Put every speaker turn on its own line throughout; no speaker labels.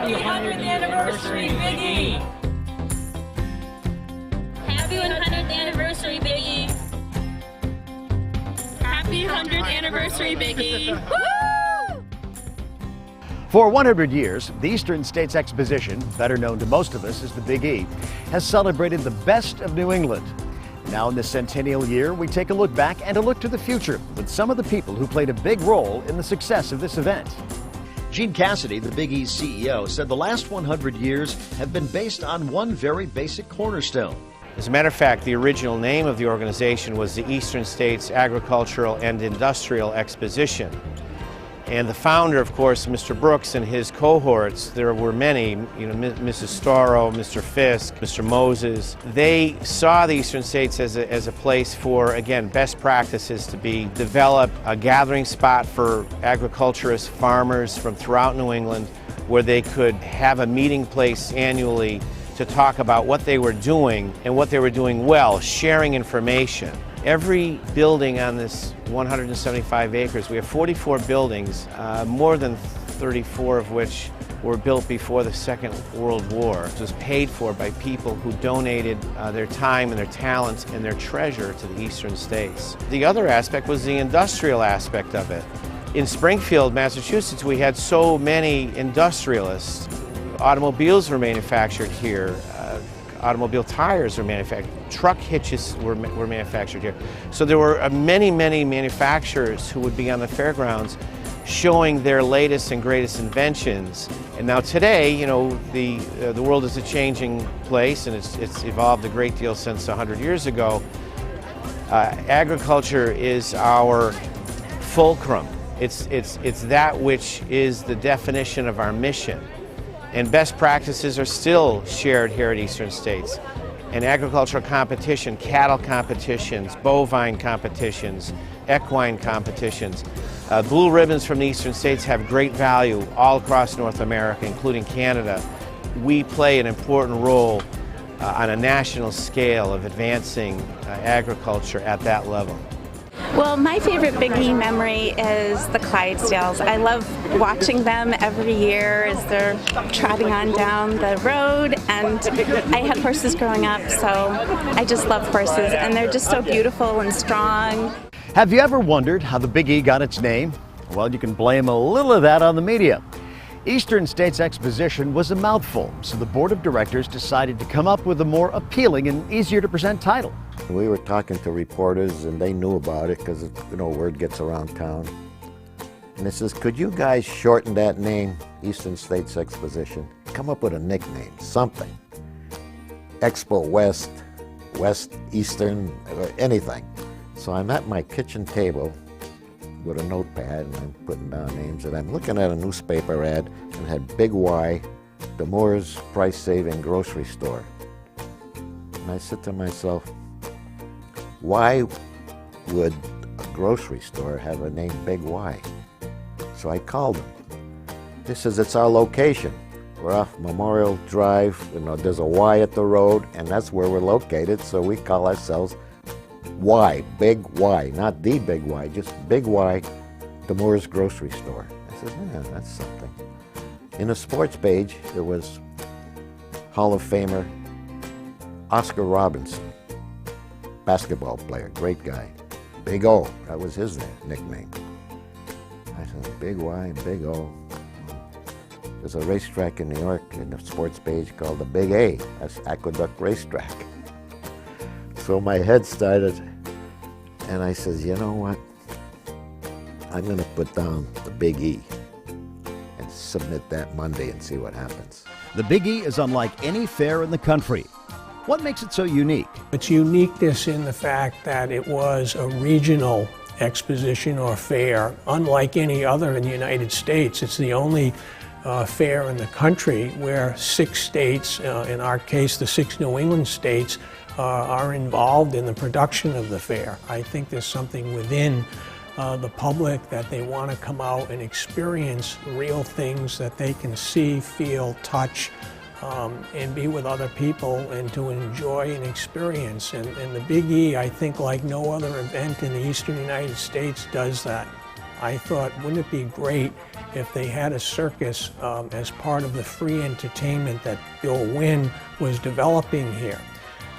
Happy 100th anniversary, Biggie!
Happy 100th anniversary, Biggie!
Happy 100th anniversary, Biggie!
Woo!
For 100 years, the Eastern States Exposition, better known to most of us as the Big E, has celebrated the best of New England. Now in the centennial year, we take a look back and a look to the future with some of the people who played a big role in the success of this event. Gene Cassidy, the Big E's CEO, said the last 100 years have been based on one very basic cornerstone.
As a matter of fact, the original name of the organization was the Eastern States Agricultural and Industrial Exposition. And the founder, of course, Mr. Brooks and his cohorts, there were many, Mrs. Storrow, Mr. Fisk, Mr. Moses. They saw the Eastern States as a place for, again, best practices to be developed, a gathering spot for agriculturists, farmers from throughout New England, where they could have a meeting place annually to talk about what they were doing and what they were doing well, sharing information. Every building on this 175 acres, we have 44 buildings, more than 34 of which were built before the Second World War. It was paid for by people who donated their time and their talents and their treasure to the Eastern States. The other aspect was the industrial aspect of it. In Springfield, Massachusetts, we had so many industrialists. Automobiles were manufactured here. Automobile tires were manufactured. Truck hitches were manufactured here. So there were many, many manufacturers who would be on the fairgrounds showing their latest and greatest inventions. And now today, the world is a changing place, and it's evolved a great deal since 100 years ago. Agriculture is our fulcrum. It's that which is the definition of our mission. And best practices are still shared here at Eastern States. And agricultural competition, cattle competitions, bovine competitions, equine competitions. Blue ribbons from the Eastern States have great value all across North America, including Canada. We play an important role on a national scale of advancing agriculture at that level.
Well, my favorite Big E memory is the Clydesdales. I love watching them every year as they're trotting on down the road, and I had horses growing up, so I just love horses, and they're just so beautiful and strong.
Have you ever wondered how the Big E got its name? Well, you can blame a little of that on the media. Eastern States Exposition was a mouthful, so the board of directors decided to come up with a more appealing and easier to present title.
We were talking to reporters, and they knew about it because, word gets around town. And they says, could you guys shorten that name, Eastern States Exposition? Come up with a nickname, something. Expo West, West Eastern, or anything. So I'm at my kitchen table with a notepad, and I'm putting down names, and I'm looking at a newspaper ad, and it had Big Y, Demoore's price-saving grocery store. And I said to myself, why would a grocery store have a name Big Y? So I called them. They says, it's our location. We're off Memorial Drive, there's a Y at the road, and that's where we're located, so we call ourselves Y, Big Y, not the Big Y, just Big Y, Demoore's grocery store. I said, yeah, that's something. In the sports page, there was Hall of Famer Oscar Robertson, basketball player, great guy. Big O, that was his nickname. I said, Big Y and Big O. There's a racetrack in New York in the sports page called the Big A. That's Aqueduct Racetrack. So my head started, and I says, you know what? I'm going to put down the Big E and submit that Monday and see what happens.
The Big E is unlike any fair in the country. What makes it so unique?
Its uniqueness in the fact that it was a regional exposition or fair, unlike any other in the United States. It's the only fair in the country where 6 states, in our case the 6 New England states, are involved in the production of the fair. I think there's something within the public that they want to come out and experience real things that they can see, feel, touch, and be with other people and to enjoy and experience. And the Big E, I think, like no other event in the eastern United States, does that. I thought, wouldn't it be great if they had a circus as part of the free entertainment that Bill Wynn was developing here.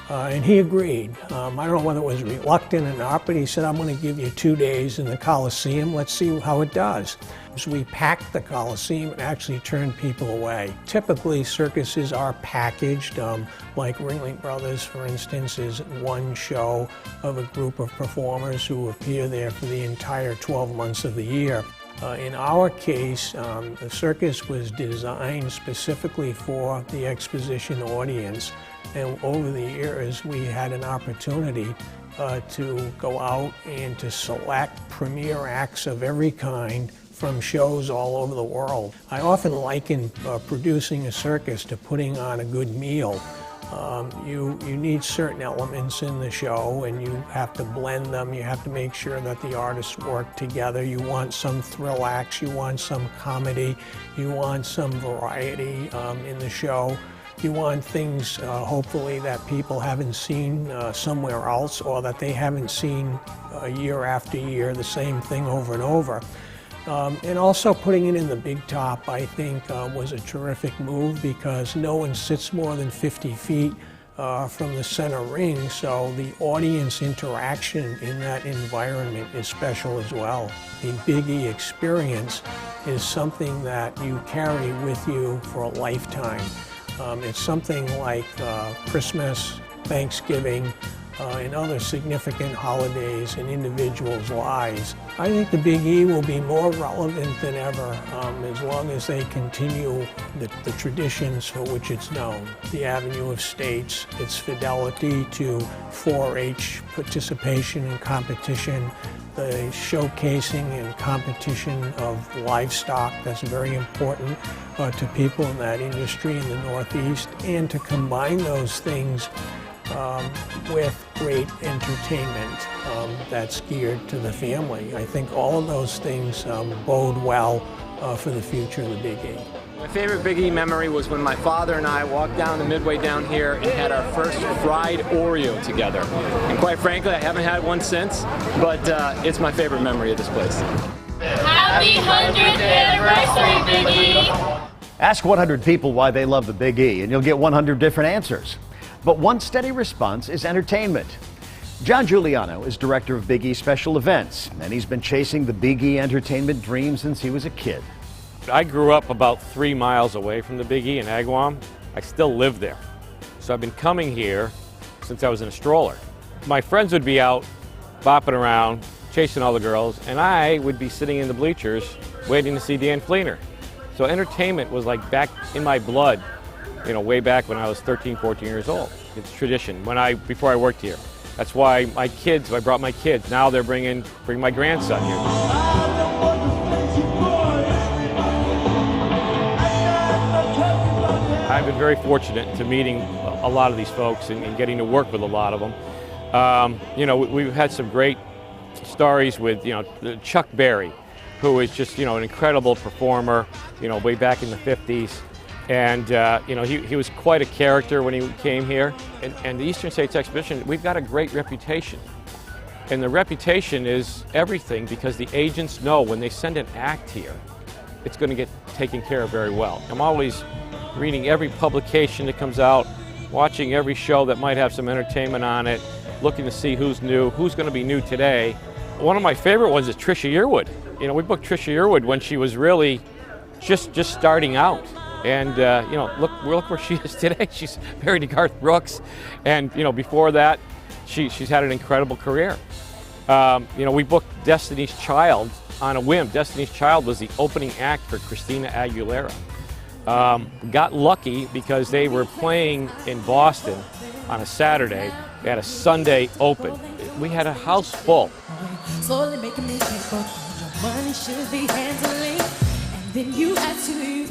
And he agreed. I don't know whether it was reluctant or not, but he said, I'm going to give you 2 days in the Coliseum. Let's see how it does. So we packed the Coliseum and actually turned people away. Typically, circuses are packaged, like Ringling Brothers, for instance, is one show of a group of performers who appear there for the entire 12 months of the year. In our case, the circus was designed specifically for the Exposition audience. And over the years, we had an opportunity to go out and to select premier acts of every kind from shows all over the world. I often liken producing a circus to putting on a good meal. You need certain elements in the show, and you have to blend them. You have to make sure that the artists work together. You want some thrill acts, you want some comedy, you want some variety in the show. You want things, hopefully, that people haven't seen somewhere else, or that they haven't seen year after year, the same thing over and over. And also putting it in the big top, I think, was a terrific move, because no one sits more than 50 feet from the center ring, so the audience interaction in that environment is special as well. The Big E experience is something that you carry with you for a lifetime. It's something like Christmas, Thanksgiving, and other significant holidays in individuals' lives. I think the Big E will be more relevant than ever as long as they continue the traditions for which it's known. The Avenue of States, its fidelity to 4-H participation and competition, the showcasing and competition of livestock, that's very important to people in that industry in the Northeast, and to combine those things with great entertainment that's geared to the family. I think all of those things bode well for the future of the Big E.
My favorite Big E memory was when my father and I walked down the midway down here and had our first fried Oreo together. And quite frankly, I haven't had one since, but it's my favorite memory of this place.
Happy 100th anniversary, Big E!
Ask 100 people why they love the Big E, and you'll get 100 different answers. But one steady response is entertainment. John Giuliano is director of Big E Special Events, and he's been chasing the Big E entertainment dream since he was a kid.
I grew up about 3 miles away from the Big E in Agawam. I still live there. So I've been coming here since I was in a stroller. My friends would be out bopping around, chasing all the girls, and I would be sitting in the bleachers waiting to see Dan Fleener. So entertainment was like back in my blood, you know, way back when I was 13, 14 years old. It's tradition before I worked here. That's why my kids, I brought my kids. Now they're bring my grandson here. I've been very fortunate to meeting a lot of these folks and getting to work with a lot of them. You know, we've had some great stories with, you know, Chuck Berry, who is just, you know, an incredible performer, you know, way back in the 50s. And, you know, he was quite a character when he came here. And the Eastern States Exposition, we've got a great reputation. And the reputation is everything, because the agents know when they send an act here, it's going to get taken care of very well. I'm always reading every publication that comes out, watching every show that might have some entertainment on it, looking to see who's new, who's going to be new today. One of my favorite ones is Trisha Yearwood. You know, we booked Trisha Yearwood when she was really just starting out. And, you know, look where she is today. She's married to Garth Brooks. And, you know, before that, she's had an incredible career. You know, we booked Destiny's Child on a whim. Destiny's Child was the opening act for Christina Aguilera. Got lucky because they were playing in Boston on a Saturday. They had a Sunday open. We had a house full.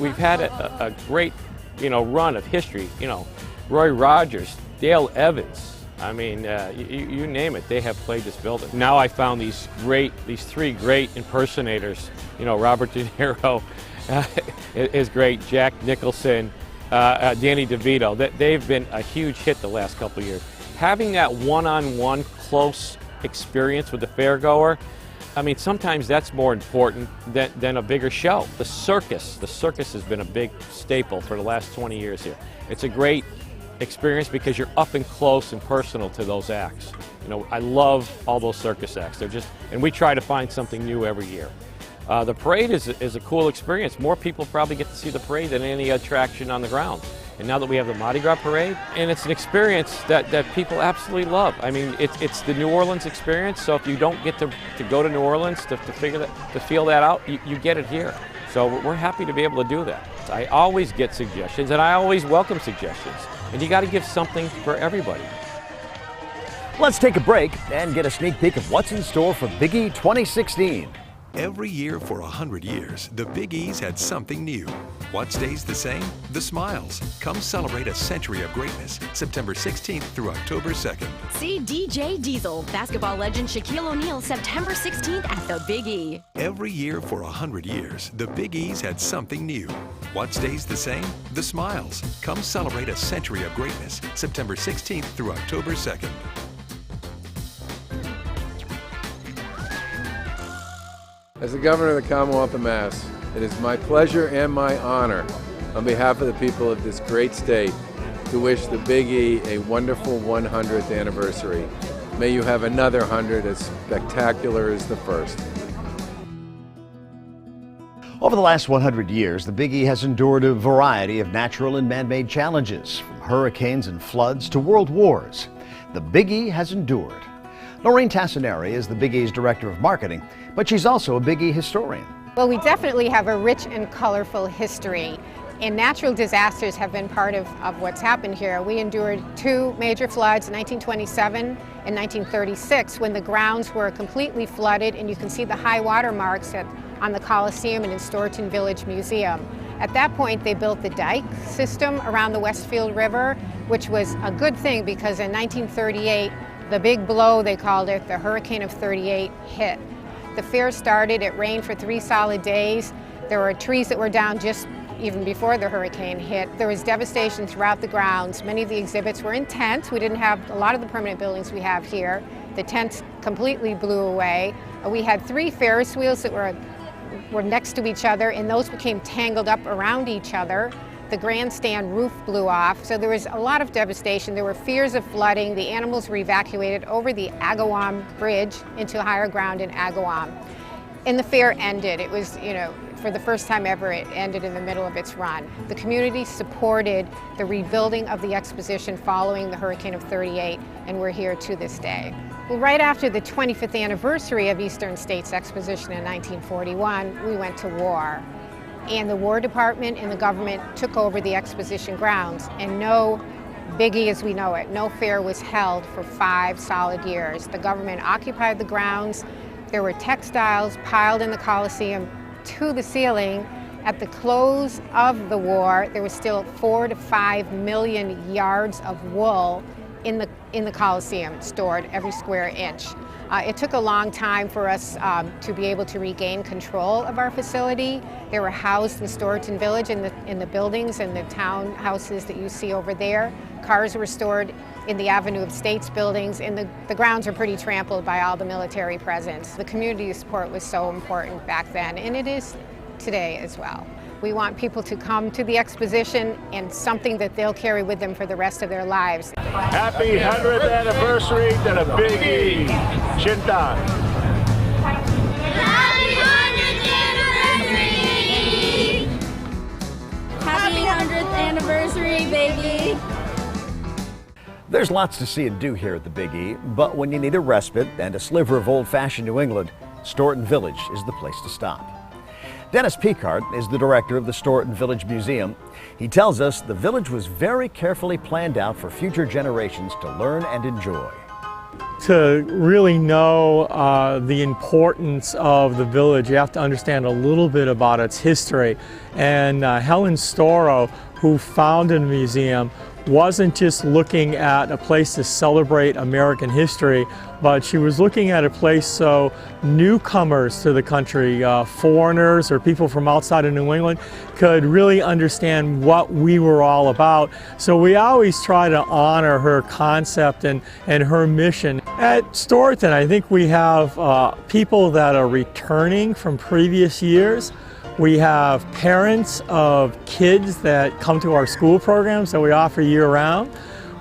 We've had a great, you know, run of history. You know, Roy Rogers, Dale Evans. I mean, you name it, they have played this building. Now I found these three great impersonators. You know, Robert De Niro is great, Jack Nicholson, Danny DeVito. They've been a huge hit the last couple of years. Having that one-on-one close experience with the fairgoer, I mean, sometimes that's more important than a bigger show. The circus has been a big staple for the last 20 years here. It's a great experience because you're up and close and personal to those acts. You know, I love all those circus acts. And we try to find something new every year. The parade is a cool experience. More people probably get to see the parade than any attraction on the ground. And now that we have the Mardi Gras parade, and it's an experience that people absolutely love. I mean, it's the New Orleans experience, so if you don't get to go to New Orleans to feel that out, you get it here. So we're happy to be able to do that. I always get suggestions, and I always welcome suggestions. And you got to give something for everybody.
Let's take a break and get a sneak peek of what's in store for Big E 2016.
Every year for 100 years, the Big E's had something new. What stays the same? The smiles. Come celebrate a century of greatness, September 16th through October 2nd.
See DJ Diesel, basketball legend Shaquille O'Neal, September 16th at the Big E.
Every year for 100 years, the Big E's had something new. What stays the same? The smiles. Come celebrate a century of greatness, September 16th through October 2nd.
As the Governor of the Commonwealth of Mass, it is my pleasure and my honor, on behalf of the people of this great state, to wish the Big E a wonderful 100th anniversary. May you have another 100 as spectacular as the first.
Over the last 100 years, the Big E has endured a variety of natural and man-made challenges, from hurricanes and floods to world wars. The Big E has endured. Noreen Tassinari is the Big E's Director of Marketing, but she's also a Big E historian.
Well, we definitely have a rich and colorful history, and natural disasters have been part of what's happened here. We endured two major floods in 1927 and 1936 when the grounds were completely flooded, and you can see the high water marks on the Coliseum and in Storeton Village Museum. At that point, they built the dike system around the Westfield River, which was a good thing because in 1938, the big blow, they called it, the Hurricane of '38 hit. The fair started, it rained for 3 solid days. There were trees that were down just even before the hurricane hit. There was devastation throughout the grounds. Many of the exhibits were in tents. We didn't have a lot of the permanent buildings we have here. The tents completely blew away. We had 3 Ferris wheels that were next to each other, and those became tangled up around each other. The grandstand roof blew off, so there was a lot of devastation. There were fears of flooding. The animals were evacuated over the Agawam Bridge into higher ground in Agawam. And the fair ended. It was, for the first time ever, it ended in the middle of its run. The community supported the rebuilding of the Exposition following the Hurricane of '38, and we're here to this day. Well, right after the 25th anniversary of Eastern States Exposition in 1941, we went to war. And the War Department and the government took over the Exposition grounds, and no Big E as we know it, no fair was held for 5 solid years. The government occupied the grounds. There were textiles piled in the Coliseum to the ceiling. At the close of the war, there was still 4 to 5 million yards of wool in the Coliseum, stored every square inch. It took a long time for us to be able to regain control of our facility. They were housed in Storeton Village in the buildings and the townhouses that you see over there. Cars were stored in the Avenue of States buildings, and the grounds are pretty trampled by all the military presence. The community support was so important back then, and it is today as well. We want people to come to the Exposition and something that they'll carry with them for the rest of their lives.
Happy 100th anniversary to the Big E. Shinta.
Happy 100th anniversary!
Happy 100th anniversary, Big E.
There's lots to see and do here at the Big E, but when you need a respite and a sliver of old-fashioned New England, Storeton Village is the place to stop. Dennis Picard is the director of the Storeton Village Museum. He tells us the village was very carefully planned out for future generations to learn and enjoy.
To really know the importance of the village, you have to understand a little bit about its history. And Helen Storrow, who founded the museum, wasn't just looking at a place to celebrate American history, but she was looking at a place so newcomers to the country, foreigners or people from outside of New England, could really understand what we were all about. So we always try to honor her concept and her mission. At Storeton, I think we have people that are returning from previous years. We have parents of kids that come to our school programs that we offer year-round.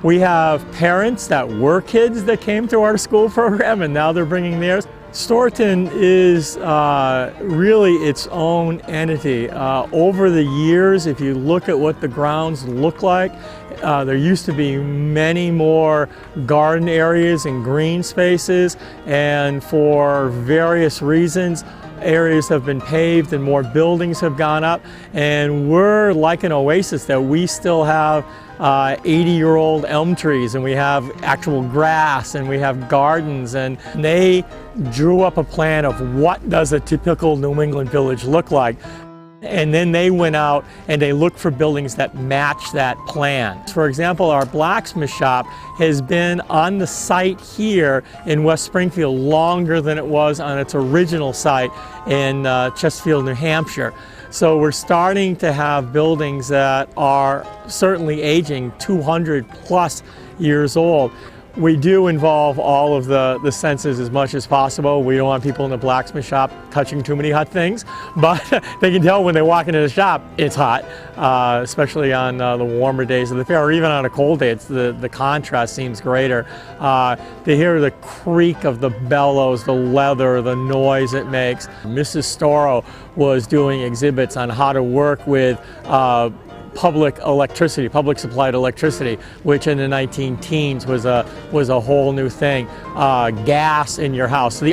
We have parents that were kids that came to our school program and now they're bringing theirs. Storeton is really its own entity. Over the years, if you look at what the grounds look like, there used to be many more garden areas and green spaces, and for various reasons, areas have been paved and more buildings have gone up, and we're like an oasis that we still have 80-year-old elm trees, and we have actual grass, and we have gardens, and they drew up a plan of what does a typical New England village look like. And then they went out and they looked for buildings that match that plan. For example, our blacksmith shop has been on the site here in West Springfield longer than it was on its original site in Chesterfield, New Hampshire. So we're starting to have buildings that are certainly aging 200 plus years old. We do involve all of the senses as much as possible. We don't want people in the blacksmith shop touching too many hot things, but they can tell when they walk into the shop it's hot, especially on the warmer days of the fair, or even on a cold day. The contrast seems greater. To hear the creak of the bellows, the leather, the noise it makes. Mrs. Storrow was doing exhibits on how to work with public electricity, public supplied electricity, which in the 19-teens was a whole new thing. Gas in your house. So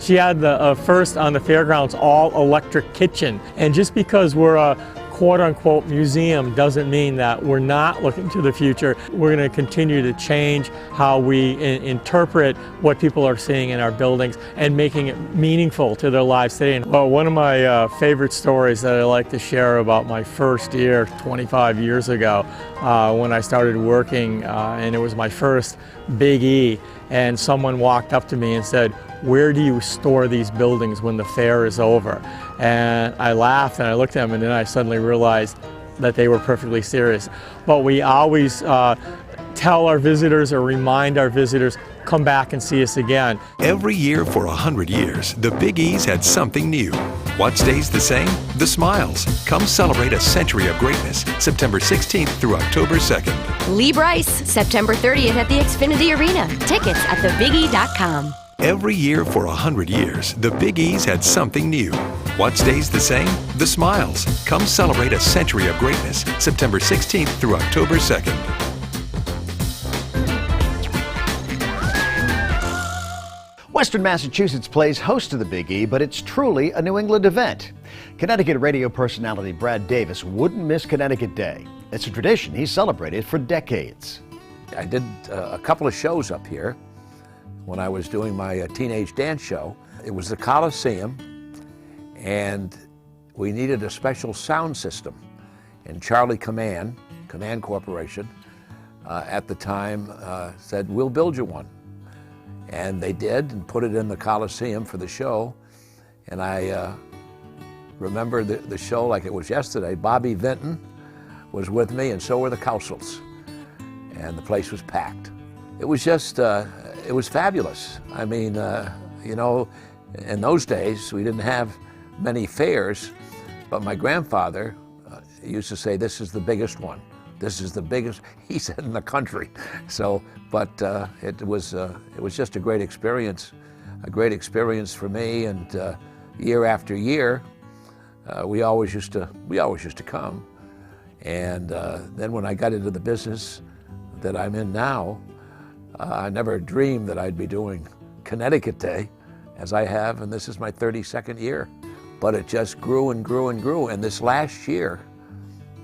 she had the first on the fairgrounds all electric kitchen. And just because we're a quote-unquote museum doesn't mean that we're not looking to the future. We're going to continue to change how we interpret what people are seeing in our buildings and making it meaningful to their lives today. Well, one of my favorite stories that I like to share about my first year 25 years ago when I started working, and it was my first Big E, and someone walked up to me and said, "Where do you store these buildings when the fair is over?" And I laughed and I looked at them, and then I suddenly realized that they were perfectly serious. But we always tell our visitors or remind our visitors, come back and see us again.
Every year for 100 years, the Big E's had something new. What stays the same? The smiles. Come celebrate a century of greatness, September 16th through October 2nd.
Lee Bryce, September 30th at the Xfinity Arena. Tickets at thebige.com.
Every year for 100 years, the Big E's had something new. What stays the same? The smiles. Come celebrate a century of greatness, September 16th through October 2nd.
Western Massachusetts plays host to the Big E, but it's truly a New England event. Connecticut radio personality Brad Davis wouldn't miss Connecticut Day. It's a tradition he's celebrated for decades.
I did a couple of shows up here when I was doing my teenage dance show. It was the Coliseum, and we needed a special sound system. And Charlie Command Corporation, at the time said, "We'll build you one." And they did, and put it in the Coliseum for the show. And I remember the show like it was yesterday. Bobby Vinton was with me, and so were the Cowsills. And the place was packed. It was just, it was fabulous. I mean, you know, in those days, we didn't have many fairs, but my grandfather used to say, "This is the biggest one. This is the biggest," he said, "in the country." So, but it was just a great experience for me. And year after year, we always used to come. And then when I got into the business that I'm in now, I never dreamed that I'd be doing Connecticut Day as I have, and this is my 32nd year. But it just grew and grew and grew. And this last year,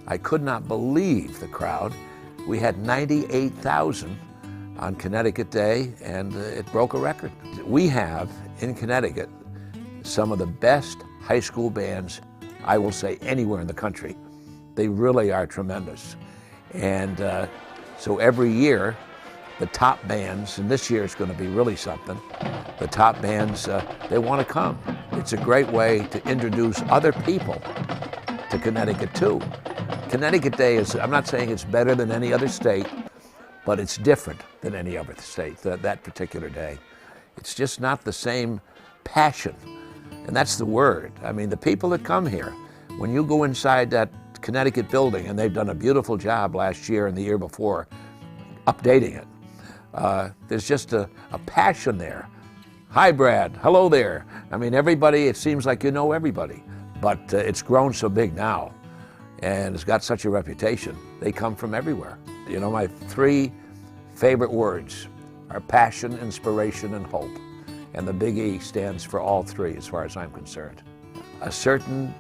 I could not believe the crowd. We had 98,000 on Connecticut Day, and it broke a record. We have, in Connecticut, some of the best high school bands, I will say, anywhere in the country. They really are tremendous. And So every year, the top bands, and this year is going to be really something, the top bands, they want to come. It's a great way to introduce other people to Connecticut too. Connecticut Day is, I'm not saying it's better than any other state, but it's different than any other state, that particular day. It's just not the same passion, and that's the word. I mean, the people that come here, when you go inside that Connecticut building, and they've done a beautiful job last year and the year before updating it, there's just a passion there. Hi, Brad. Hello there. I mean, everybody, it seems like you know everybody, but it's grown so big now, and it's got such a reputation. They come from everywhere. You know, my three favorite words are passion, inspiration, and hope. And the Big E stands for all three as far as I'm concerned. A certain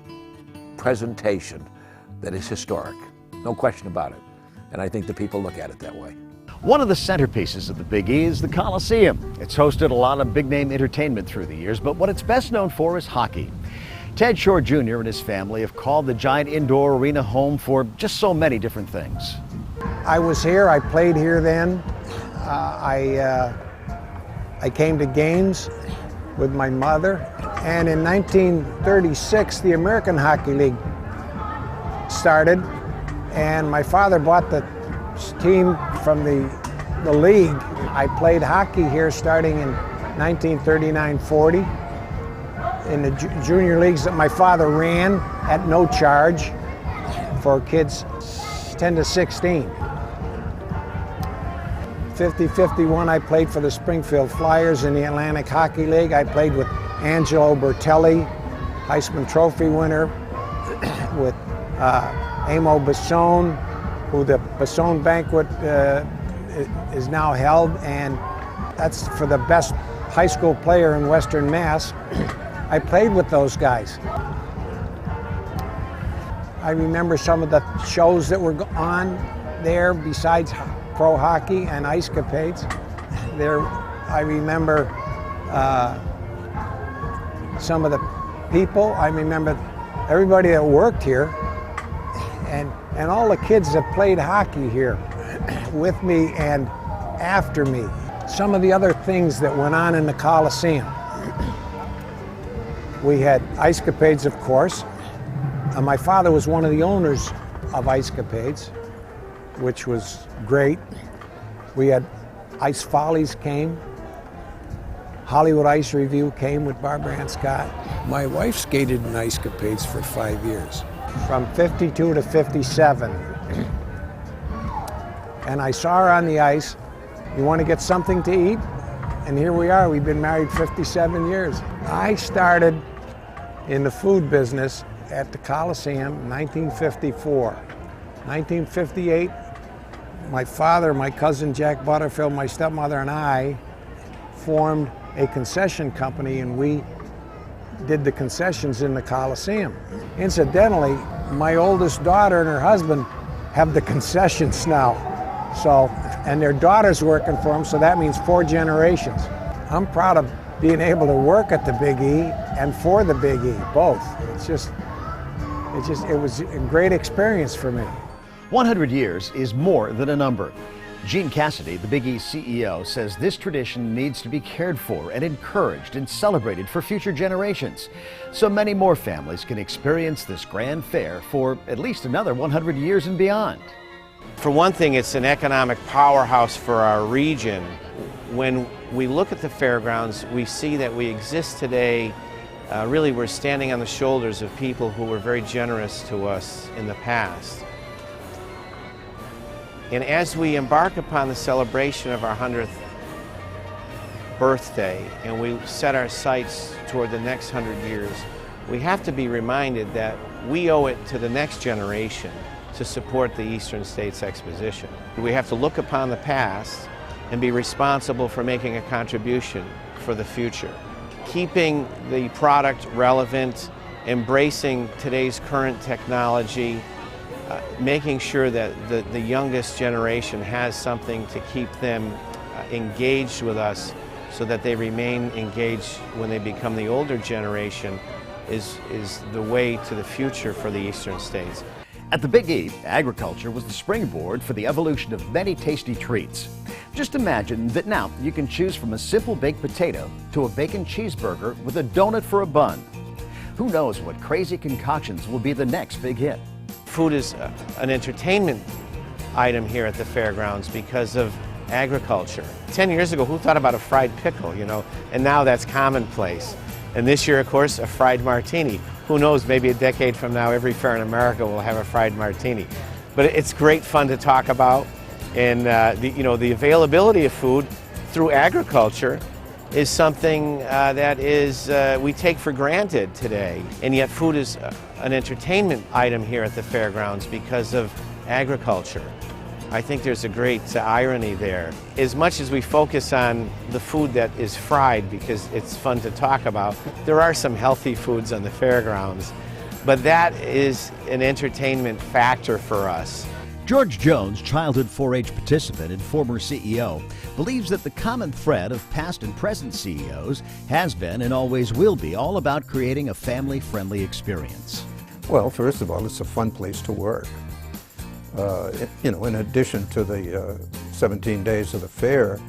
presentation that is historic, no question about it. And I think the people look at it that way.
One of the centerpieces of the Big E is the Coliseum. It's hosted a lot of big-name entertainment through the years, but what it's best known for is hockey. Ted Shore Jr. and his family have called the giant indoor arena home for just so many different things.
I was here, I played here then. I came to games with my mother, and in 1936 the American Hockey League started, and my father bought the team from the league. I played hockey here starting in 1939-40 in the junior leagues that my father ran at no charge for kids 10 to 16. 50-51 I played for the Springfield Flyers in the Atlantic Hockey League. I played with Angelo Bertelli, Heisman Trophy winner, with Amo Basone, who the Basone Banquet is now held, and that's for the best high school player in Western Mass. I played with those guys. I remember some of the shows that were on there besides pro hockey and ice capades. There, I remember some of the people. I remember everybody that worked here, and all the kids that played hockey here with me and after me. Some of the other things that went on in the Coliseum. We had ice capades, of course. My father was one of the owners of Ice Capades, which was great. We had Ice Follies came. Hollywood Ice Review came with Barbara Ann Scott.
My wife skated in Ice Capades for 5 years.
From 52 to 57. And I saw her on the ice. You want to get something to eat? And here we are. We've been married 57 years. I started in the food business at the Coliseum in 1954. 1958, my father, my cousin Jack Butterfield, my stepmother, and I formed a concession company, and we did the concessions in the Coliseum. Incidentally, my oldest daughter and her husband have the concessions now. So, and their daughter's working for them, so that means 4 generations. I'm proud of being able to work at the Big E and for the Big E, both. It was a great experience for me.
100 years is more than a number. Gene Cassidy, the Big E's CEO, says this tradition needs to be cared for and encouraged and celebrated for future generations, so many more families can experience this grand fair for at least another 100 years and beyond.
For one thing, it's an economic powerhouse for our region. When we look at the fairgrounds, we see that we exist today. Really, we're standing on the shoulders of people who were very generous to us in the past. And as we embark upon the celebration of our 100th birthday, and we set our sights toward the next 100 years, we have to be reminded that we owe it to the next generation to support the Eastern States Exposition. We have to look upon the past and be responsible for making a contribution for the future. Keeping the product relevant, embracing today's current technology, making sure that the youngest generation has something to keep them engaged with us so that they remain engaged when they become the older generation is the way to the future for the Eastern States.
At the Big E, agriculture was the springboard for the evolution of many tasty treats. Just imagine that now you can choose from a simple baked potato to a bacon cheeseburger with a donut for a bun. Who knows what crazy concoctions will be the next big hit?
Food is an entertainment item here at the fairgrounds because of agriculture. 10 years ago, who thought about a fried pickle, you know? And now that's commonplace. And this year, of course, a fried martini. Who knows, maybe a decade from now, every fair in America will have a fried martini. But it's great fun to talk about. And the availability of food through agriculture is something that we take for granted today. And yet food is an entertainment item here at the fairgrounds because of agriculture. I think there's a great irony there. As much as we focus on the food that is fried because it's fun to talk about, there are some healthy foods on the fairgrounds, but that is an entertainment factor for us.
George Jones, childhood 4-H participant and former CEO, believes that the common thread of past and present CEOs has been and always will be all about creating a family-friendly experience.
Well, first of all, it's a fun place to work. In addition to the 17 days of the fair,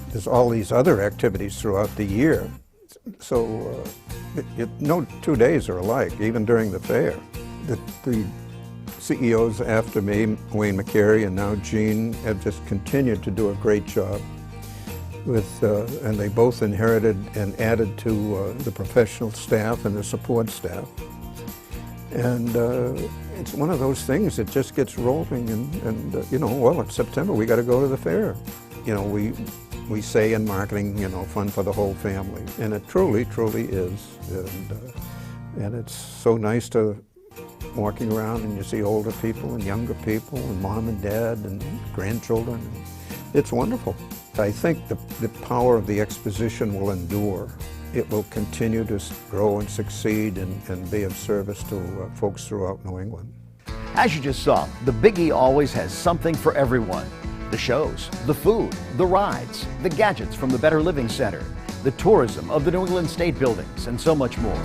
there's all these other activities throughout the year. So no 2 days are alike, even during the fair. The CEOs after me, Wayne McCary and now Gene, have just continued to do a great job and they both inherited and added to the professional staff and the support staff. And it's one of those things that just gets rolling well, it's September, we got to go to the fair. We say in marketing, fun for the whole family, and it truly, truly is. And it's so nice to walking around and you see older people and younger people and mom and dad and grandchildren. It's wonderful. I think the power of the exposition will endure. It will continue to grow and succeed and be of service to folks throughout New England.
As you just saw, the Big E always has something for everyone. The shows, the food, the rides, the gadgets from the Better Living Center, the tourism of the New England State buildings, and so much more.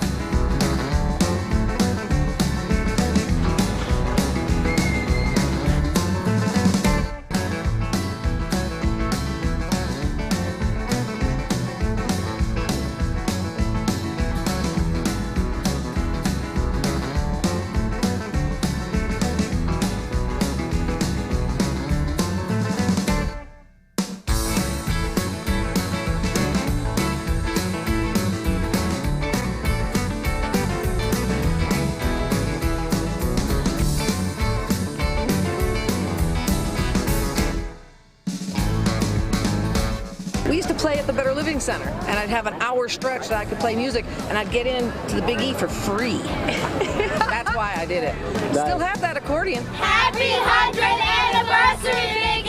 We used to play at the Better Living Center, and I'd have an hour stretch that I could play music, and I'd get into the Big E for free. That's why I did it. Still have that accordion.
Happy 100th anniversary, Big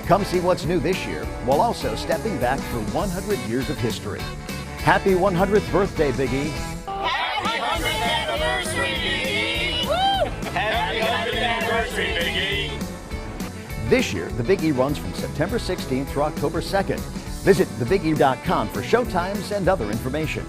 E!
Come see what's new this year, while also stepping back through 100 years of history. Happy 100th birthday, Big E.
Happy 100th anniversary, Big E! Woo! Happy 100th anniversary, Big E!
This year, the Big E runs from September 16th through October 2nd. Visit thebige.com for showtimes and other information.